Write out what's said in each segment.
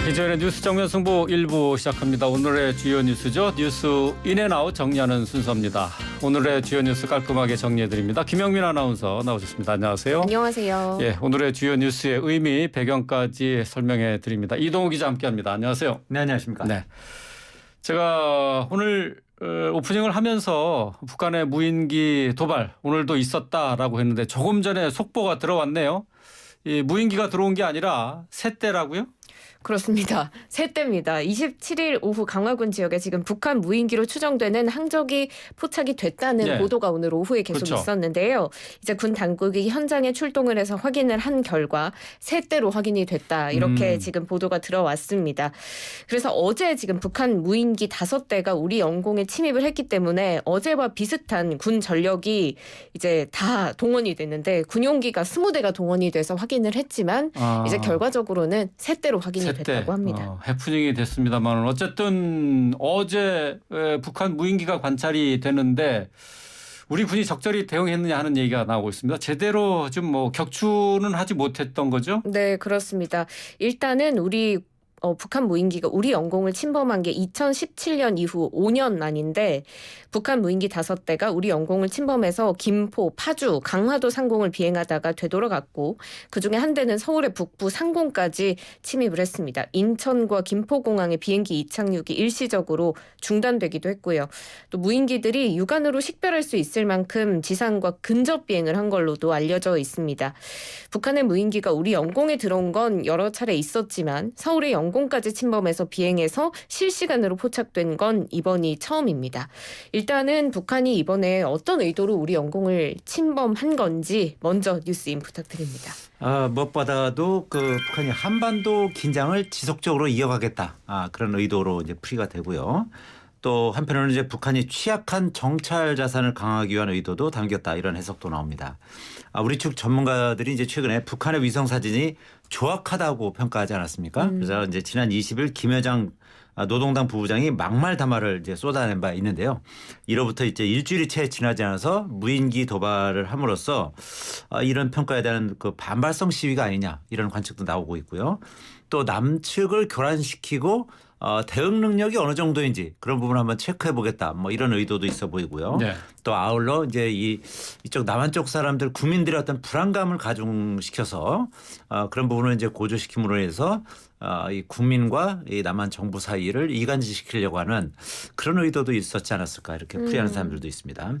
이전에 뉴스 정면 승부 1부 시작합니다. 오늘의 주요 뉴스죠. 뉴스 인앤아웃 정리하는 순서입니다. 오늘의 주요 뉴스 깔끔하게 정리해드립니다. 김영민 아나운서 나오셨습니다. 안녕하세요. 안녕하세요. 예, 오늘의 주요 뉴스의 의미, 배경까지 설명해드립니다. 이동우 기자 함께합니다. 안녕하세요. 네, 안녕하십니까. 네, 제가 오늘 오프닝을 하면서 북한의 무인기 도발 오늘도 있었다라고 했는데 조금 전에 속보가 들어왔네요. 이 무인기가 들어온 게 아니라 셋대라고요? 그렇습니다. 셋대입니다. 27일 오후 강화군 지역에 지금 북한 무인기로 추정되는 항적이 포착이 됐다는 네. 보도가 오늘 오후에 계속 그렇죠. 있었는데요. 이제 군 당국이 현장에 출동을 해서 확인을 한 결과 셋대로 확인이 됐다. 이렇게 지금 보도가 들어왔습니다. 그래서 어제 지금 북한 무인기 5대가 우리 영공에 침입을 했기 때문에 어제와 비슷한 군 전력이 이제 다 동원이 됐는데 군용기가 20대가 동원이 돼서 확인을 했지만 이제 결과적으로는 셋대로 확인이 됐다고 합니다. 해프닝이 됐습니다만 어쨌든 어제 북한 무인기가 관찰이 되는데 우리 군이 적절히 대응했느냐 하는 얘기가 나오고 있습니다. 제대로 좀 뭐 격추는 하지 못했던 거죠? 네, 그렇습니다. 일단은 북한 무인기가 우리 영공을 침범한 게 2017년 이후 5년 만인데 북한 무인기 5대가 우리 영공을 침범해서 김포, 파주, 강화도 상공을 비행하다가 되돌아갔고 그중에 한 대는 서울의 북부 상공까지 침입을 했습니다. 인천과 김포공항의 비행기 이착륙이 일시적으로 중단되기도 했고요. 또 무인기들이 육안으로 식별할 수 있을 만큼 지상과 근접 비행을 한 걸로도 알려져 있습니다. 북한의 무인기가 우리 영공에 들어온 건 여러 차례 있었지만 서울의 영공까지 침범해서 비행해서 실시간으로 포착된 건 이번이 처음입니다. 일단은 북한이 이번에 어떤 의도로 우리 영공을 침범한 건지 먼저 뉴스인 부탁드립니다. 무엇보다도 북한이 한반도 긴장을 지속적으로 이어가겠다. 그런 의도로 이제 풀이가 되고요. 또 한편으로는 이제 북한이 취약한 정찰 자산을 강화하기 위한 의도도 담겼다. 이런 해석도 나옵니다. 우리 측 전문가들이 이제 최근에 북한의 위성 사진이 조악하다고 평가하지 않았습니까? 그래서 이제 지난 20일 김여장 노동당 부부장이 막말 담화를 이제 쏟아낸 바 있는데요. 이로부터 이제 일주일이 채 지나지 않아서 무인기 도발을 함으로써 이런 평가에 대한 그 반발성 시위가 아니냐 이런 관측도 나오고 있고요. 또 남측을 교란시키고 대응 능력이 어느 정도인지 그런 부분 한번 체크해 보겠다. 뭐 이런 의도도 있어 보이고요. 네. 또 아울러 이제 이쪽 남한 쪽 사람들 국민들의 어떤 불안감을 가중시켜서 그런 부분을 이제 고조시킴으로 해서 이 국민과 이 남한 정부 사이를 이간질시키려고 하는 그런 의도도 있었지 않았을까 이렇게 풀이하는 사람들도 있습니다.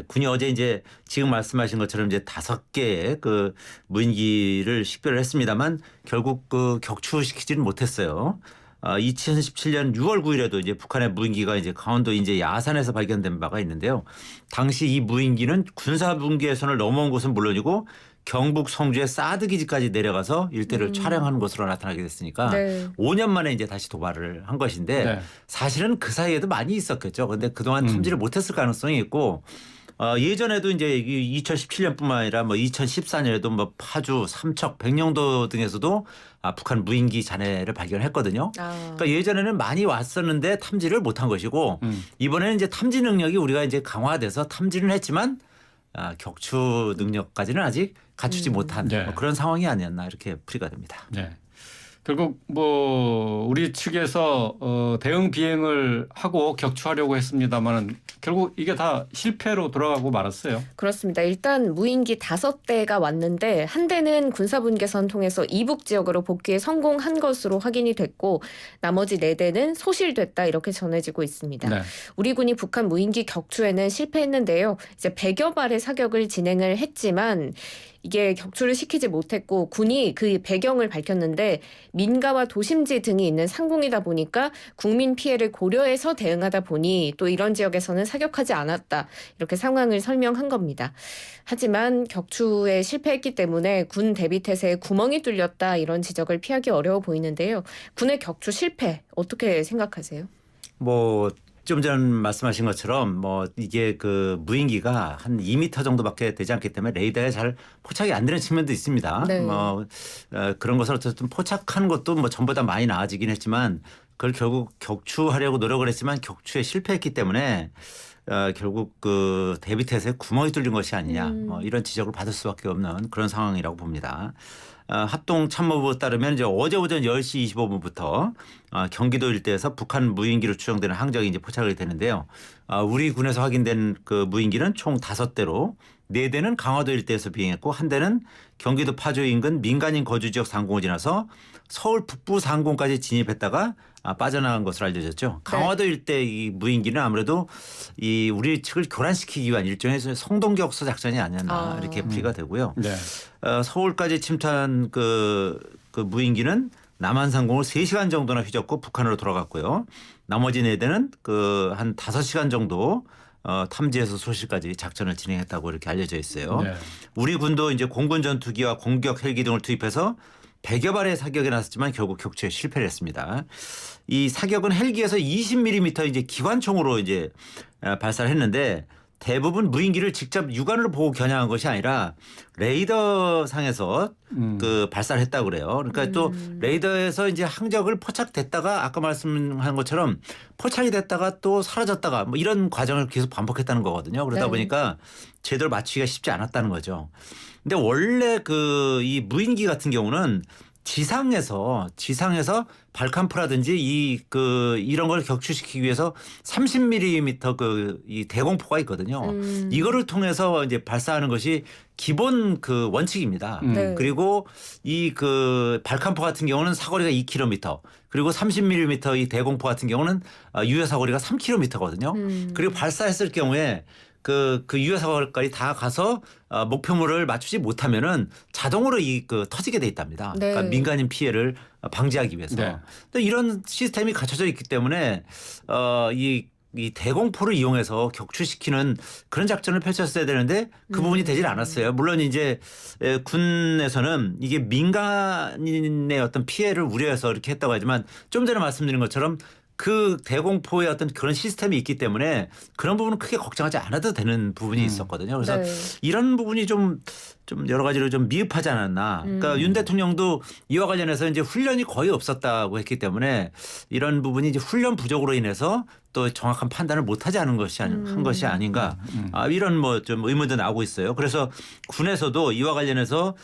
군이 어제 이제 지금 말씀하신 것처럼 이제 5개의 그 무인기를 식별을 했습니다만 결국 격추시키지는 못했어요. 2017년 6월 9일에도 이제 북한의 무인기가 이제 강원도 이제 야산에서 발견된 바가 있는데요. 당시 이 무인기는 군사 분계선을 넘어온 곳은 물론이고 경북 성주의 사드 기지까지 내려가서 일대를 촬영하는 것으로 나타나게 됐으니까 네. 5년 만에 이제 다시 도발을 한 것인데 네. 사실은 그 사이에도 많이 있었겠죠. 그런데 그동안 탐지를 못했을 가능성이 있고 예전에도 이제 2017년뿐만 아니라 뭐 2014년에도 뭐 파주, 삼척, 백령도 등에서도 북한 무인기 잔해를 발견했거든요. 그러니까 예전에는 많이 왔었는데 탐지를 못한 것이고 이번에는 이제 탐지 능력이 우리가 이제 강화돼서 탐지는 했지만 격추 능력까지는 아직 갖추지 못한 네. 뭐 그런 상황이 아니었나 이렇게 풀이가 됩니다. 네. 결국 뭐 우리 측에서 대응 비행을 하고 격추하려고 했습니다만은 결국 이게 다 실패로 돌아가고 말았어요. 그렇습니다. 일단 무인기 5대가 왔는데 한 대는 군사분계선 통해서 이북 지역으로 복귀에 성공한 것으로 확인이 됐고 나머지 4대는 소실됐다 이렇게 전해지고 있습니다. 네. 우리 군이 북한 무인기 격추에는 실패했는데요. 이제 100여 발의 사격을 진행을 했지만 이게 격추를 시키지 못했고 군이 그 배경을 밝혔는데 민가와 도심지 등이 있는 상공이다 보니까 국민 피해를 고려해서 대응하다 보니 또 이런 지역에서는 사격하지 않았다. 이렇게 상황을 설명한 겁니다. 하지만 격추에 실패했기 때문에 군 대비태세에 구멍이 뚫렸다. 이런 지적을 피하기 어려워 보이는데요. 군의 격추 실패 어떻게 생각하세요? 좀 전 말씀하신 것처럼 이게 그 무인기가 한 2m 정도밖에 되지 않기 때문에 레이더에 잘 포착이 안 되는 측면도 있습니다. 네. 그런 것을 어쨌든 포착한 것도 전보다 많이 나아지긴 했지만 그걸 결국 격추하려고 노력을 했지만 격추에 실패했기 때문에 결국 그 대비태세에 구멍이 뚫린 것이 아니냐 이런 지적을 받을 수밖에 없는 그런 상황이라고 봅니다. 합동참모부에 따르면 이제 어제 오전 10시 25분부터 경기도 일대에서 북한 무인기로 추정되는 항적이 이제 포착이 되는데요. 우리 군에서 확인된 그 무인기는 총 5대로 4대는 강화도 일대에서 비행했고 1대는 경기도 파주 인근 민간인 거주 지역 상공을 지나서 서울 북부 상공까지 진입했다가 빠져나간 것으로 알려졌죠. 강화도 일대 이 무인기는 아무래도 이 우리 측을 교란시키기 위한 일종의 성동격서 작전이 아니었나 이렇게 풀이가 되고요. 네. 서울까지 침투한 그 무인기는 남한 상공을 3시간 정도나 휘젓고 북한으로 돌아갔고요. 나머지 4대는 그 한 5시간 정도 탐지해서 소실까지 작전을 진행했다고 이렇게 알려져 있어요. 네. 우리 군도 이제 공군 전투기와 공격 헬기 등을 투입해서 100여 발의 사격에 나섰지만 결국 격추에 실패를 했습니다. 이 사격은 헬기에서 20mm 이제 기관총으로 이제 발사를 했는데 대부분 무인기를 직접 육안으로 보고 겨냥한 것이 아니라 레이더 상에서 그 발사를 했다고 그래요. 그러니까 또 레이더에서 이제 항적을 포착됐다가 아까 말씀한 것처럼 포착이 됐다가 또 사라졌다가 뭐 이런 과정을 계속 반복했다는 거거든요. 그러다 네. 보니까 제대로 맞추기가 쉽지 않았다는 거죠. 근데 원래 그 이 무인기 같은 경우는 지상에서 발칸포라든지 이런 걸 격추시키기 위해서 30mm 그 이 대공포가 있거든요. 이거를 통해서 이제 발사하는 것이 기본 그 원칙입니다. 네. 그리고 이 그 발칸포 같은 경우는 사거리가 2km 그리고 30mm 이 대공포 같은 경우는 유효 사거리가 3km거든요. 그리고 발사했을 경우에 그 유효 사거리까지 다 가서 목표물을 맞추지 못하면은 자동으로 터지게 돼 있답니다. 네. 그러니까 민간인 피해를 방지하기 위해서. 네. 또 이런 시스템이 갖춰져 있기 때문에 이 대공포를 이용해서 격추시키는 그런 작전을 펼쳤어야 되는데 그 부분이 되질 않았어요. 물론 이제 군에서는 이게 민간인의 어떤 피해를 우려해서 이렇게 했다고 하지만 좀 전에 말씀드린 것처럼 그 대공포의 어떤 그런 시스템이 있기 때문에 그런 부분은 크게 걱정하지 않아도 되는 부분이 있었거든요. 그래서 네. 이런 부분이 좀 여러 가지로 좀 미흡하지 않았나. 그러니까 윤 대통령도 이와 관련해서 이제 훈련이 거의 없었다고 했기 때문에 이런 부분이 이제 훈련 부족으로 인해서 또 정확한 판단을 못하지 않은 것이 한 것이 아닌가. 이런 뭐 좀 의문도 나오고 있어요. 그래서 군에서도 이와 관련해서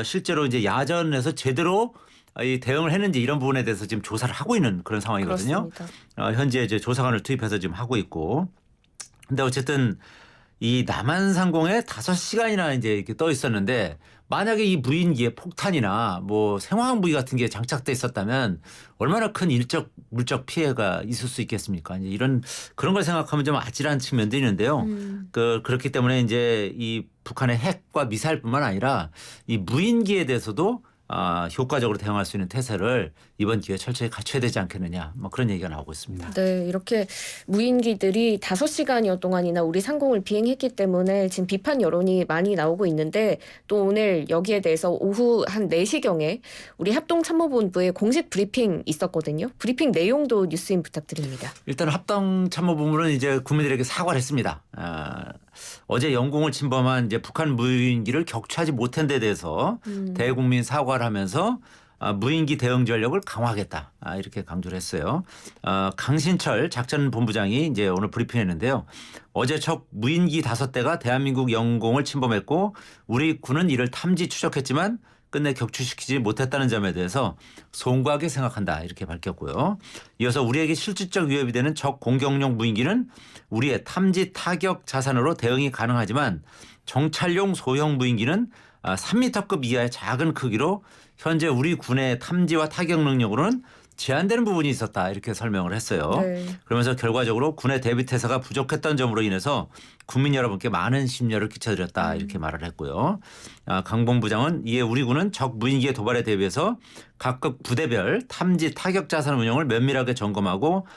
실제로 이제 야전에서 제대로 이 대응을 했는지 이런 부분에 대해서 지금 조사를 하고 있는 그런 상황이거든요. 현재 이제 조사관을 투입해서 지금 하고 있고. 근데 어쨌든 이 남한 상공에 5시간이나 이제 이렇게 떠 있었는데 만약에 이 무인기에 폭탄이나 뭐 생화학 무기 같은 게 장착돼 있었다면 얼마나 큰 물적 피해가 있을 수 있겠습니까? 이제 그런 걸 생각하면 좀 아찔한 측면도 있는데요. 그렇기 때문에 이제 이 북한의 핵과 미사일뿐만 아니라 이 무인기에 대해서도 효과적으로 대응할 수 있는 태세를 이번 기회에 철저히 갖춰야 되지 않겠느냐 뭐 그런 얘기가 나오고 있습니다. 네, 이렇게 무인기들이 5시간여 동안이나 우리 상공을 비행했기 때문에 지금 비판 여론이 많이 나오고 있는데 또 오늘 여기에 대해서 오후 한 4시경에 우리 합동참모본부에 공식 브리핑 있었거든요. 브리핑 내용도 뉴스인 부탁드립니다. 일단 합동참모본부는 이제 국민들에게 사과를 했습니다. 어제 영공을 침범한 이제 북한 무인기를 격추하지 못한 데 대해서 대국민 사과를 하면서 무인기 대응 전력을 강화하겠다 이렇게 강조를 했어요. 강신철 작전본부장이 이제 오늘 브리핑했는데요. 어제 첫 무인기 5대가 대한민국 영공을 침범했고 우리 군은 이를 탐지 추적했지만 끝내 격추시키지 못했다는 점에 대해서 송구하게 생각한다 이렇게 밝혔고요. 이어서 우리에게 실질적 위협이 되는 적 공격용 무인기는 우리의 탐지 타격 자산으로 대응이 가능하지만 정찰용 소형 무인기는 3m급 이하의 작은 크기로 현재 우리 군의 탐지와 타격 능력으로는 제한되는 부분이 있었다 이렇게 설명을 했어요. 네. 그러면서 결과적으로 군의 대비 태세가 부족했던 점으로 인해서 국민 여러분께 많은 심려를 끼쳐드렸다 이렇게 말을 했고요. 강 본부장은 이에 우리 군은 적 무인기의 도발에 대비해서 각급 부대별 탐지 타격 자산 운영을 면밀하게 점검하고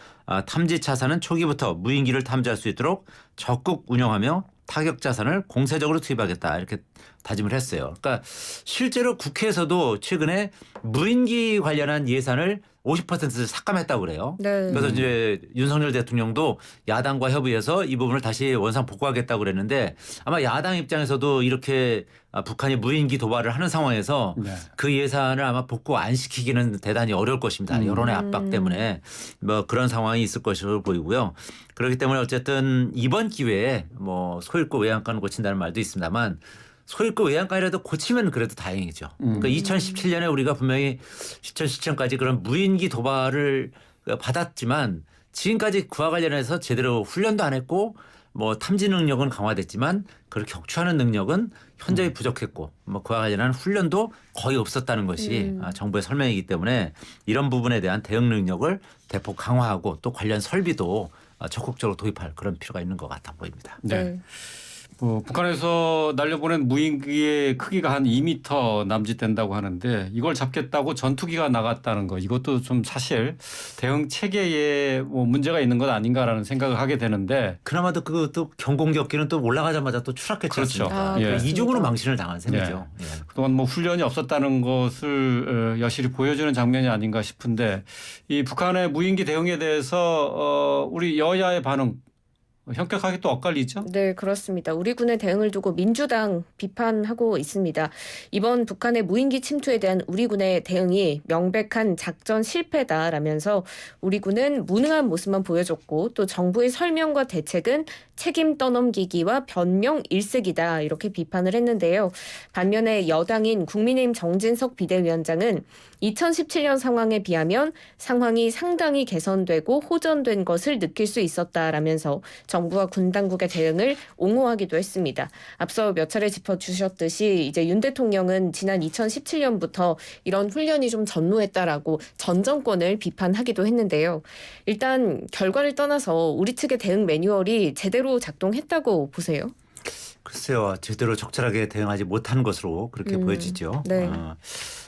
탐지 자산은 초기부터 무인기를 탐지할 수 있도록 적극 운영하며 타격 자산을 공세적으로 투입하겠다 이렇게 다짐을 했어요. 그러니까 실제로 국회에서도 최근에 무인기 관련한 예산을 50% 삭감했다고 그래요. 네. 그래서 이제 윤석열 대통령도 야당과 협의해서 이 부분을 다시 원상 복구하겠다고 그랬는데 아마 야당 입장에서도 이렇게 북한이 무인기 도발을 하는 상황에서 네. 그 예산을 아마 복구 안 시키기는 대단히 어려울 것입니다. 여론의 압박 때문에 뭐 그런 상황이 있을 것으로 보이고요. 그렇기 때문에 어쨌든 이번 기회에 뭐 소 읽고 외양간을 고친다는 말도 있습니다만 소일거 외양간이라도 고치면 그래도 다행이죠. 그러니까 2017년에 우리가 분명히 2017년까지 그런 무인기 도발을 받았지만 지금까지 그와 관련해서 제대로 훈련도 안 했고 뭐 탐지 능력은 강화됐지만 그걸 격추하는 능력은 현저히 부족했고 뭐 그와 관련한 훈련도 거의 없었다는 것이 정부의 설명이기 때문에 이런 부분에 대한 대응 능력을 대폭 강화하고 또 관련 설비도 적극적으로 도입할 그런 필요가 있는 것 같아 보입니다. 네. 북한에서 날려보낸 무인기의 크기가 한 2m 남짓 된다고 하는데 이걸 잡겠다고 전투기가 나갔다는 거 이것도 좀 사실 대응 체계에 뭐 문제가 있는 것 아닌가라는 생각을 하게 되는데 그나마도 또 경공격기는 또 올라가자마자 또 추락했지 그렇죠. 않습니까? 예. 이중으로 망신을 당한 셈이죠. 예. 그동안 뭐 훈련이 없었다는 것을 여실히 보여주는 장면이 아닌가 싶은데 이 북한의 무인기 대응에 대해서 우리 여야의 반응 현격하게 또 엇갈리죠? 네, 그렇습니다. 우리 군의 대응을 두고 민주당 비판하고 있습니다. 이번 북한의 무인기 침투에 대한 우리 군의 대응이 명백한 작전 실패다라면서 우리 군은 무능한 모습만 보여줬고 또 정부의 설명과 대책은 책임 떠넘기기와 변명 일색이다 이렇게 비판을 했는데요. 반면에 여당인 국민의힘 정진석 비대위원장은 2017년 상황에 비하면 상황이 상당히 개선되고 호전된 것을 느낄 수 있었다라면서 정부와 군 당국의 대응을 옹호하기도 했습니다. 앞서 몇 차례 짚어주셨듯이 이제 윤 대통령은 지난 2017년부터 이런 훈련이 좀 전무했다라고 전 정권을 비판하기도 했는데요. 일단 결과를 떠나서 우리 측의 대응 매뉴얼이 제대로 작동했다고 보세요? 글쎄요. 제대로 적절하게 대응하지 못한 것으로 그렇게 보여지죠. 네.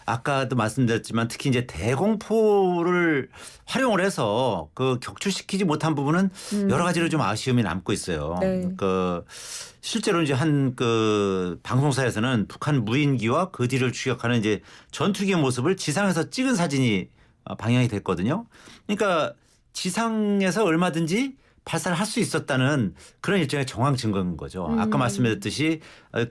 아까도 말씀드렸지만 특히 이제 대공포를 활용을 해서 그 격추시키지 못한 부분은 여러 가지로 좀 아쉬움이 남고 있어요. 네. 실제로 이제 한 방송사에서는 북한 무인기와 그 뒤를 추격하는 이제 전투기의 모습을 지상에서 찍은 사진이 방영이 됐거든요. 그러니까 지상에서 얼마든지 발사를 할 수 있었다는 그런 일종의 정황 증거인 거죠. 아까 말씀드렸듯이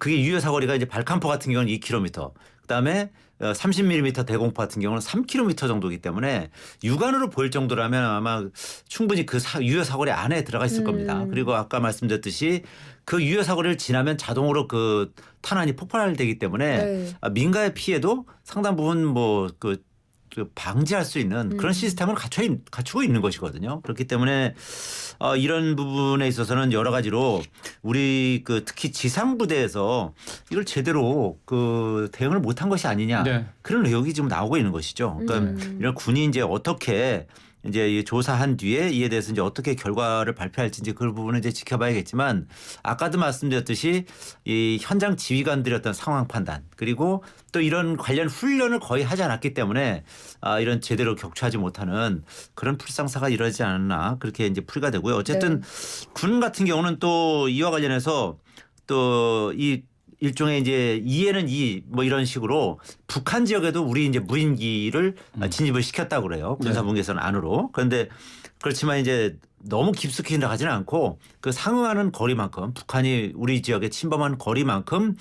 그게 유효 사거리가 이제 발칸포 같은 경우는 2km, 그다음에 30mm 대공포 같은 경우는 3km 정도이기 때문에 육안으로 보일 정도라면 아마 충분히 그 유효 사거리 안에 들어가 있을 겁니다. 그리고 아까 말씀드렸듯이 그 유효 사거리를 지나면 자동으로 그 탄환이 폭발되기 때문에 네. 민가의 피해도 상당 부분 방지할 수 있는 그런 시스템을 갖추고 있는 것이거든요. 그렇기 때문에 이런 부분에 있어서는 여러 가지로 우리 특히 지상부대에서 이걸 제대로 대응을 못한 것이 아니냐 네. 그런 의혹이 지금 나오고 있는 것이죠. 그러니까 이런 군이 이제 어떻게 이제 조사한 뒤에 이에 대해서 이제 어떻게 결과를 발표할지 이제 그 부분은 이제 지켜봐야겠지만 아까도 말씀드렸듯이 이 현장 지휘관들의 어떤 상황 판단 그리고 또 이런 관련 훈련을 거의 하지 않았기 때문에 이런 제대로 격추하지 못하는 그런 불상사가 이러지 않았나 그렇게 이제 풀이가 되고요. 어쨌든 군 같은 경우는 또 이와 관련해서 또 이 일종의 이제 이에는 이 뭐 이런 식으로 북한 지역에도 우리 이제 무인기를 진입을 시켰다고 그래요. 군사분계선 안으로. 그런데 그렇지만 이제 너무 깊숙이 들어가지는 않고 그 상응하는 거리만큼 북한이 우리 지역에 침범한 거리만큼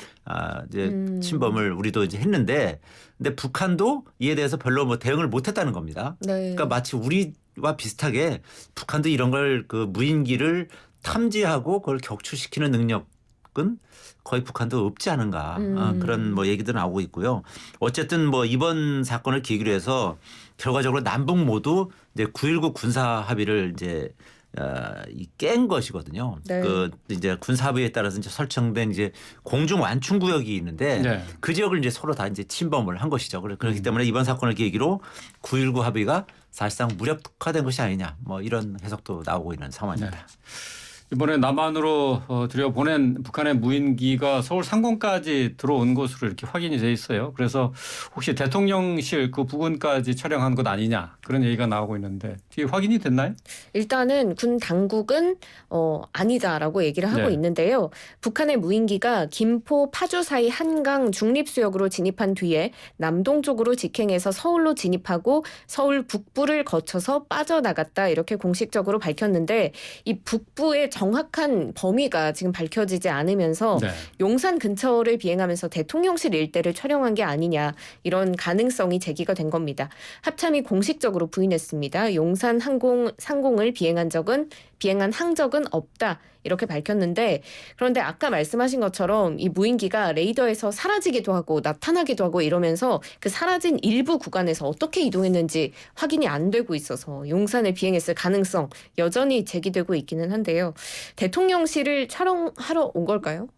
이제 침범을 우리도 이제 했는데 근데 북한도 이에 대해서 별로 뭐 대응을 못 했다는 겁니다. 네. 그러니까 마치 우리와 비슷하게 북한도 이런 걸 무인기를 탐지하고 그걸 격추시키는 능력은 거의 북한도 없지 않은가 그런 뭐 얘기도 나오고 있고요. 어쨌든 뭐 이번 사건을 계기로 해서 결과적으로 남북 모두 이제 9.19 군사 합의를 이제 깬 것이거든요. 네. 이제 군사 합의에 따라서 이제 설정된 이제 공중 완충 구역이 있는데 네. 그 지역을 이제 서로 다 이제 침범을 한 것이죠. 그렇기 때문에 이번 사건을 계기로 9.19 합의가 사실상 무력화된 것이 아니냐 뭐 이런 해석도 나오고 있는 상황입니다. 네. 이번에 남한으로 들여보낸 북한의 무인기가 서울 상공까지 들어온 것으로 이렇게 확인이 돼 있어요. 그래서 혹시 대통령실 그 부근까지 촬영한 것 아니냐 그런 얘기가 나오고 있는데 뒤에 확인이 됐나요? 일단은 군 당국은 아니다라고 얘기를 하고 네. 있는데요. 북한의 무인기가 김포 파주 사이 한강 중립수역으로 진입한 뒤에 남동쪽으로 직행해서 서울로 진입하고 서울 북부를 거쳐서 빠져나갔다 이렇게 공식적으로 밝혔는데 이 북부의 정확한 범위가 지금 밝혀지지 않으면서 네. 용산 근처를 비행하면서 대통령실 일대를 촬영한 게 아니냐 이런 가능성이 제기가 된 겁니다. 합참이 공식적으로 부인했습니다. 용산 상공을 비행한 적은 비행한 항적은 없다. 이렇게 밝혔는데 그런데 아까 말씀하신 것처럼 이 무인기가 레이더에서 사라지기도 하고 나타나기도 하고 이러면서 그 사라진 일부 구간에서 어떻게 이동했는지 확인이 안 되고 있어서 용산을 비행했을 가능성 여전히 제기되고 있기는 한데요. 대통령실을 촬영하러 온 걸까요?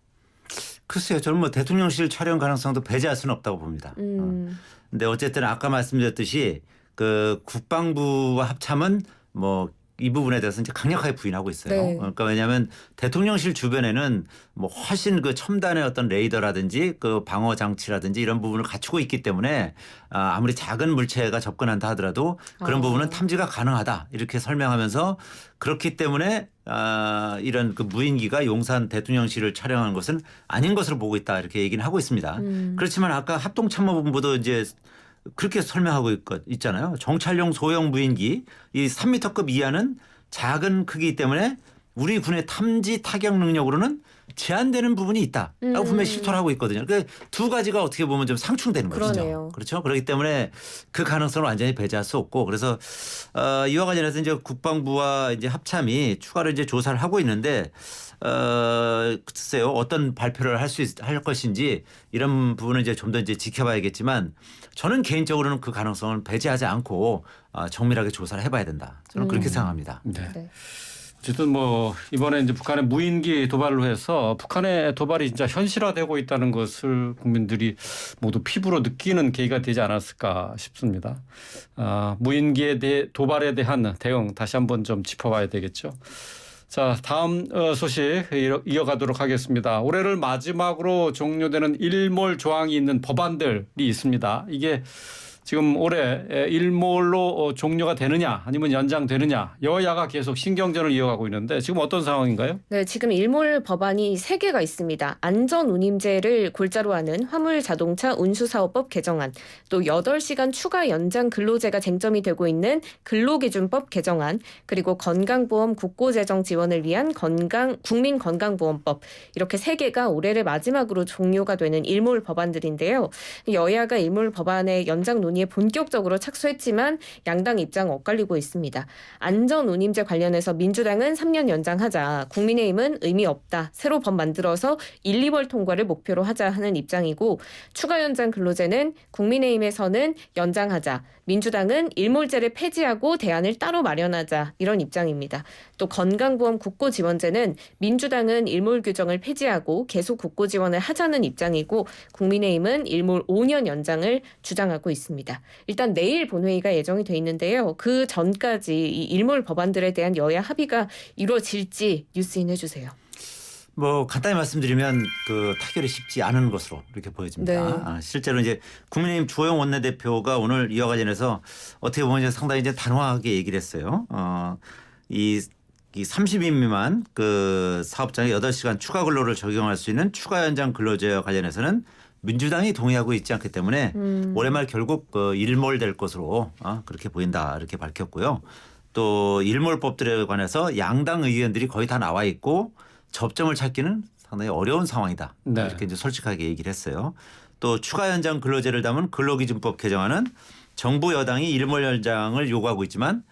글쎄요. 저는 뭐 대통령실 촬영 가능성도 배제할 수는 없다고 봅니다. 근데 어쨌든 아까 말씀드렸듯이 그 국방부와 합참은 뭐 이 부분에 대해서 이제 강력하게 부인하고 있어요. 네. 그러니까 왜냐하면 대통령실 주변에는 뭐 훨씬 그 첨단의 어떤 레이더라든지 그 방어 장치라든지 이런 부분을 갖추고 있기 때문에 아무리 작은 물체가 접근한다 하더라도 그런 부분은 탐지가 가능하다 이렇게 설명하면서 그렇기 때문에 이런 그 무인기가 용산 대통령실을 촬영한 것은 아닌 것으로 보고 있다 이렇게 얘기는 하고 있습니다. 그렇지만 아까 합동참모본부도 이제 그렇게 설명하고 있잖아요. 정찰용 소형 무인기 이 3m급 이하는 작은 크기 때문에 우리 군의 탐지 타격 능력으로는 제한되는 부분이 있다라고 분명히 실토를 하고 있거든요. 그 두 가지가 어떻게 보면 좀 상충되는 거죠. 그러네요. 그렇죠. 그렇기 때문에 그 가능성을 완전히 배제할 수 없고 그래서 이와 관련해서 이제 국방부와 이제 합참이 추가로 이제 조사를 하고 있는데 글쎄요 어떤 발표를 할 것인지 이런 부분은 이제 좀 더 이제 지켜봐야겠지만 저는 개인적으로는 그 가능성을 배제하지 않고 정밀하게 조사를 해봐야 된다. 저는 그렇게 생각합니다. 네. 네. 어쨌든 뭐 이번에 이제 북한의 무인기 도발로 해서 북한의 도발이 진짜 현실화되고 있다는 것을 국민들이 모두 피부로 느끼는 계기가 되지 않았을까 싶습니다. 무인기에 대해 도발에 대한 대응 다시 한번 좀 짚어봐야 되겠죠. 자, 다음 소식 이어가도록 하겠습니다. 올해를 마지막으로 종료되는 일몰 조항이 있는 법안들이 있습니다. 이게 지금 올해 일몰로 종료가 되느냐 아니면 연장되느냐 여야가 계속 신경전을 이어가고 있는데 지금 어떤 상황인가요? 네, 지금 일몰 법안이 3개가 있습니다. 안전운임제를 골자로 하는 화물자동차 운수사업법 개정안, 또 8시간 추가 연장 근로제가 쟁점이 되고 있는 근로기준법 개정안, 그리고 건강보험 국고재정 지원을 위한 국민건강보험법 이렇게 3개가 올해를 마지막으로 종료가 되는 일몰 법안들인데요. 여야가 일몰 법안의 연장 논의에 본격적으로 착수했지만 양당 입장 엇갈리고 있습니다. 안전운임제 관련해서 민주당은 3년 연장하자, 국민의힘은 의미 없다, 새로 법 만들어서 1, 2월 통과를 목표로 하자 하는 입장이고 추가 연장 근로제는 국민의힘에서는 연장하자, 민주당은 일몰제를 폐지하고 대안을 따로 마련하자 이런 입장입니다. 또 건강보험 국고지원제는 민주당은 일몰 규정을 폐지하고 계속 국고지원을 하자는 입장이고 국민의힘은 일몰 5년 연장을 주장하고 있습니다. 일단 내일 본회의가 예정이 돼 있는데요. 그 전까지 이 일몰 법안들에 대한 여야 합의가 이루어질지 뉴스인 해주세요. 뭐 간단히 말씀드리면 그 타결이 쉽지 않은 것으로 이렇게 보여집니다. 네. 실제로 이제 국민의힘 주호영 원내대표가 오늘 이와 관련해서 어떻게 보면 이제 상당히 이제 단호하게 얘기를 했어요. 이 30인 미만 그 사업장에 8시간 추가 근로를 적용할 수 있는 추가 연장 근로제와 관련해서는 민주당이 동의하고 있지 않기 때문에 올해 말 결국 그 일몰될 것으로 그렇게 보인다 이렇게 밝혔고요. 또 일몰법들에 관해서 양당 의견들이 거의 다 나와 있고 접점을 찾기는 상당히 어려운 상황이다. 네. 이렇게 이제 솔직하게 얘기를 했어요. 또 추가 연장 근로제를 담은 근로기준법 개정안은 정부 여당이 일몰 연장을 요구하고 있지만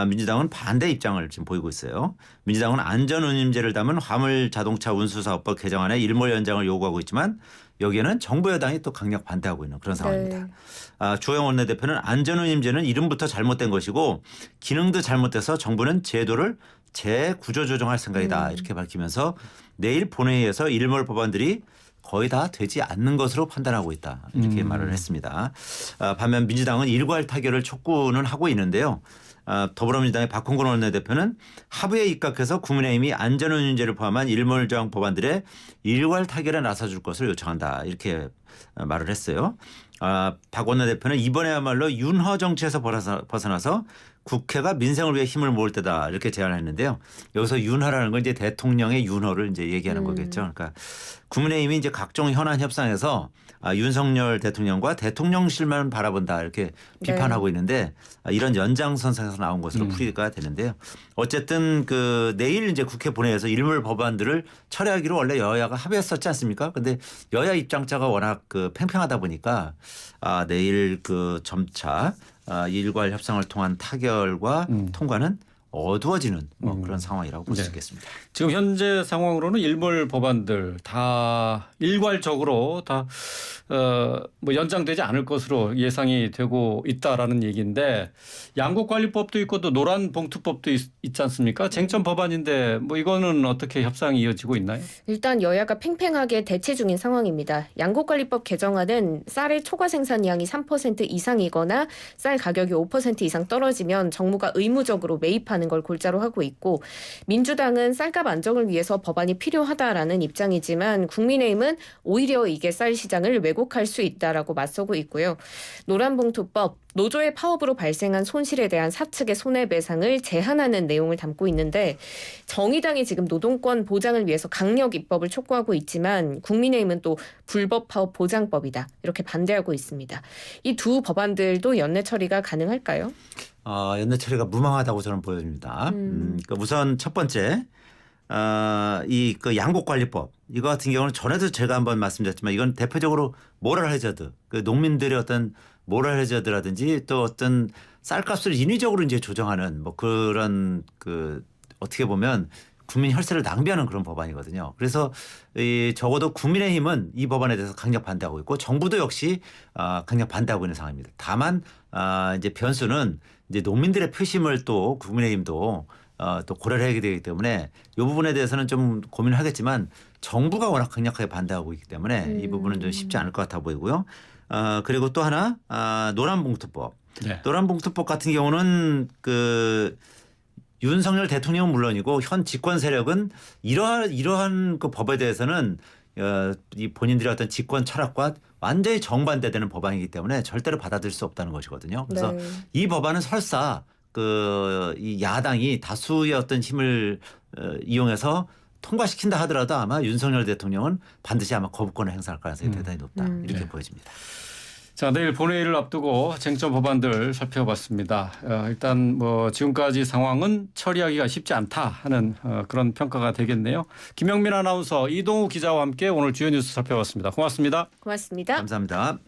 민주당은 반대 입장을 지금 보이고 있어요. 민주당은 안전운임제를 담은 화물자동차 운수사업법 개정안에 일몰 연장을 요구하고 있지만 여기에는 정부 여당이 또 강력 반대하고 있는 그런 상황입니다. 네. 주호영 원내대표는 안전운임제는 이름부터 잘못된 것이고 기능도 잘못돼서 정부는 제도를 재구조조정할 생각이다 이렇게 밝히면서 내일 본회의에서 일몰 법안들이 거의 다 되지 않는 것으로 판단하고 있다 이렇게 말을 했습니다. 반면 민주당은 일괄 타결을 촉구는 하고 있는데요. 더불어민주당의 박홍근 원내대표는 합의에 입각해서 국민의힘이 안전운임제를 포함한 일몰 조항 법안들의 일괄 타결에 나서줄 것을 요청한다 이렇게 말을 했어요. 박 원내대표는 이번에야말로 윤허 정치에서 벗어나서 국회가 민생을 위해 힘을 모을 때다 이렇게 제안했는데요. 여기서 윤허라는 건 이제 대통령의 윤허를 이제 얘기하는 거겠죠. 그러니까 국민의힘이 이제 각종 현안 협상에서 윤석열 대통령과 대통령실만 바라본다 이렇게 비판하고 있는데 이런 연장선상에서 나온 것으로 풀이가 되는데요. 어쨌든 그 내일 이제 국회 본회의에서 일몰 법안들을 철회하기로 원래 여야가 합의했었지 않습니까? 근데 여야 입장차가 워낙 그 팽팽하다 보니까 내일 그 점차 일괄 협상을 통한 타결과 통과는 어두워지는 뭐 그런 상황이라고 볼 수 네. 있겠습니다. 지금 현재 상황으로는 일몰 법안들 다 일괄적으로 다 뭐 연장되지 않을 것으로 예상이 되고 있다라는 얘기인데 양국관리법도 있고 또 노란봉투법도 있지 않습니까? 쟁점 법안인데 뭐 이거는 어떻게 협상이 이어지고 있나요? 일단 여야가 팽팽하게 대치 중인 상황입니다. 양곡관리법 개정안은 쌀의 초과 생산량이 3% 이상이거나 쌀 가격이 5% 이상 떨어지면 정부가 의무적으로 매입하는 걸 골자로 하고 있고 민주당은 쌀값 안정을 위해서 법안이 필요하다라는 입장이지만 국민의힘은 오히려 이게 쌀 시장을 왜곡할 수 있다라고 맞서고 있고요. 노란봉투법 노조의 파업으로 발생한 손실에 대한 사측의 손해배상을 제한하는 내용을 담고 있는데 정의당이 지금 노동권 보장을 위해서 강력 입법을 촉구하고 있지만 국민의힘은 또 불법 파업 보장법이다 이렇게 반대하고 있습니다. 이 두 법안들도 연내 처리가 가능할까요? 연내 처리가 무망하다고 저는 보여집니다. 그러니까 우선 첫 번째 이 그 양곡관리법 이거 같은 경우는 전에도 제가 한번 말씀드렸지만 이건 대표적으로 모럴 해저드 그 농민들의 어떤 모럴 해저드라든지 또 어떤 쌀값을 인위적으로 이제 조정하는 뭐 그런 그 어떻게 보면 국민 혈세를 낭비하는 그런 법안이거든요. 그래서 이 적어도 국민의힘은 이 법안에 대해서 강력 반대하고 있고 정부도 역시 강력 반대하고 있는 상황입니다. 다만 이제 변수는 이제 농민들의 표심을 또 국민의힘도 또 고려를 하게 되기 때문에 이 부분에 대해서는 좀 고민을 하겠지만 정부가 워낙 강력하게 반대하고 있기 때문에 이 부분은 좀 쉽지 않을 것 같아 보이고요. 그리고 또 하나 노란봉투법. 네. 노란봉투법 같은 경우는 그 윤석열 대통령은 물론이고 현 집권 세력은 이러한 그 법에 대해서는 이 본인들의 어떤 집권 철학과 완전히 정반대되는 법안이기 때문에 절대로 받아들일 수 없다는 것이거든요. 그래서 네. 이 법안은 설사 이 야당이 다수의 어떤 힘을 이용해서 통과시킨다 하더라도 아마 윤석열 대통령은 반드시 아마 거부권을 행사할 가능성이 대단히 높다 이렇게 네. 보여집니다. 자, 내일 본회의를 앞두고 쟁점 법안들 살펴봤습니다. 일단 뭐 지금까지 상황은 처리하기가 쉽지 않다 하는 그런 평가가 되겠네요. 김영민 아나운서, 이동우 기자와 함께 오늘 주요 뉴스 살펴봤습니다. 고맙습니다. 고맙습니다. 감사합니다.